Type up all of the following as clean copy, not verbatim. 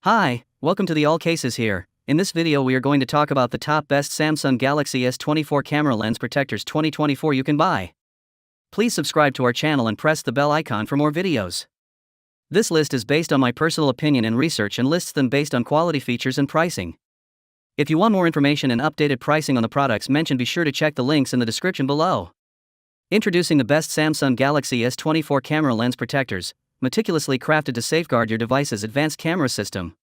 Hi, welcome to the All Cases here. In this video we are going to talk about the top best Samsung Galaxy S24 camera lens protectors 2024 you can buy. Please subscribe to our channel and press the bell icon for more videos. This list is based on my personal opinion and research and lists them based on quality features and pricing. If you want more information and updated pricing on the products mentioned, be sure to check the links in the description below. Introducing the best Samsung Galaxy S24 camera lens protectors, meticulously crafted to safeguard your device's advanced camera system.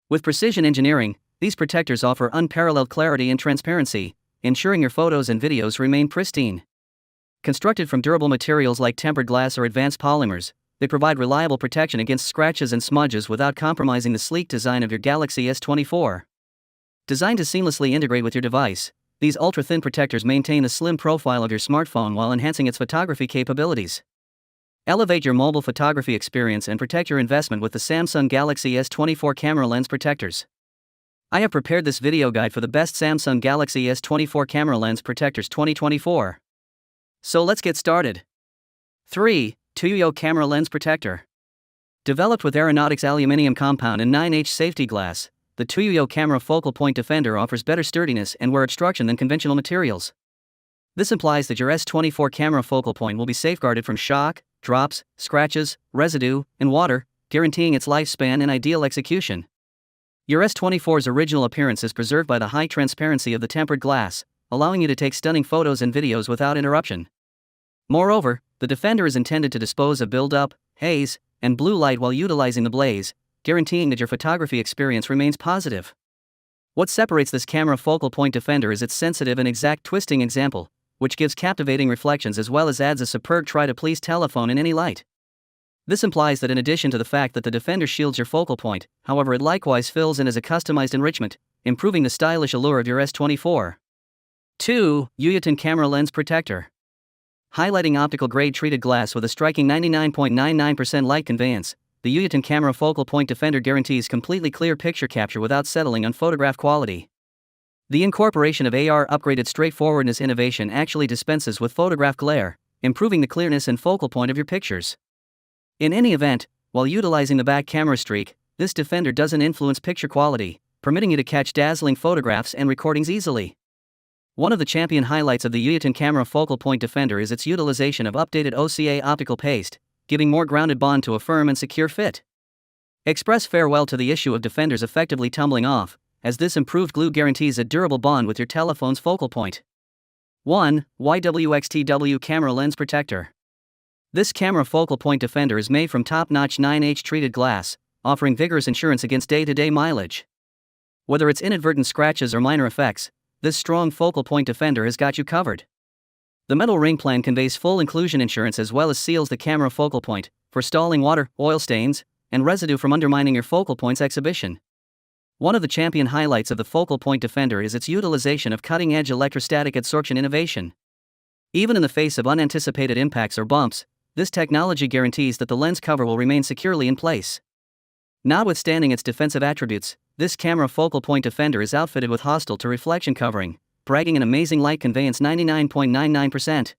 With precision engineering, these protectors offer unparalleled clarity and transparency, ensuring your photos and videos remain pristine. Constructed from durable materials like tempered glass or advanced polymers, they provide reliable protection against scratches and smudges without compromising the sleek design of your Galaxy S24. Designed to seamlessly integrate with your device, these ultra-thin protectors maintain the slim profile of your smartphone while enhancing its photography capabilities. Elevate your mobile photography experience and protect your investment with the Samsung Galaxy S24 camera lens protectors. I have prepared this video guide for the best Samsung Galaxy S24 camera lens protectors 2024. So let's get started. 3. Tuyo Camera Lens Protector. Developed with aeronautics aluminum compound and 9H safety glass, the Tuyo Camera Focal Point Defender offers better sturdiness and wear obstruction than conventional materials. This implies that your S24 camera focal point will be safeguarded from shock, drops, scratches, residue, and water, guaranteeing its lifespan and ideal execution. Your S24's original appearance is preserved by the high transparency of the tempered glass, allowing you to take stunning photos and videos without interruption. Moreover, the Defender is intended to dispose of buildup, haze, and blue light while utilizing the blaze, guaranteeing that your photography experience remains positive. What separates this camera focal point Defender is its sensitive and exact twisting example, which gives captivating reflections as well as adds a superb try-to-please telephone in any light. This implies that in addition to the fact that the Defender shields your focal point, however, it likewise fills in as a customized enrichment, improving the stylish allure of your S24. 2. Whopping Camera Lens Protector. Highlighting optical-grade treated glass with a striking 99.99% light conveyance, the Whopping Camera Focal Point Defender guarantees completely clear picture capture without settling on photograph quality. The incorporation of AR upgraded straightforwardness innovation actually dispenses with photograph glare, improving the clearness and focal point of your pictures. In any event, while utilizing the back camera streak, this Defender doesn't influence picture quality, permitting you to catch dazzling photographs and recordings easily. One of the champion highlights of the Whopping Camera Focal Point Defender is its utilization of updated OCA optical paste, giving more grounded bond to a firm and secure fit. Express farewell to the issue of Defenders effectively tumbling off, as this improved glue guarantees a durable bond with your telephone's focal point. 1. YWXTW Camera Lens Protector. This camera focal point defender is made from top-notch 9H treated glass, offering vigorous insurance against day-to-day mileage. Whether it's inadvertent scratches or minor effects, this strong focal point defender has got you covered. The metal ring plan conveys full inclusion insurance as well as seals the camera focal point, forestalling water, oil stains, and residue from undermining your focal point's exhibition. One of the champion highlights of the Focal Point Defender is its utilization of cutting-edge electrostatic adsorption innovation. Even in the face of unanticipated impacts or bumps, this technology guarantees that the lens cover will remain securely in place. Notwithstanding its defensive attributes, this camera Focal Point Defender is outfitted with hostile to reflection covering, bragging an amazing light conveyance 99.99%.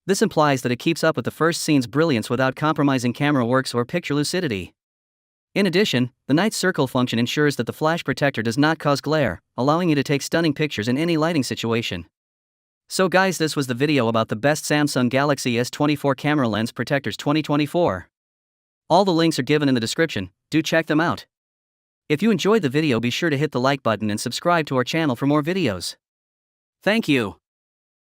This implies that it keeps up with the first scene's brilliance without compromising camera works or picture lucidity. In addition, the night circle function ensures that the flash protector does not cause glare, allowing you to take stunning pictures in any lighting situation. So guys, this was the video about the best Samsung Galaxy S24 camera lens protectors 2024. All the links are given in the description, do check them out. If you enjoyed the video, be sure to hit the like button and subscribe to our channel for more videos. Thank you.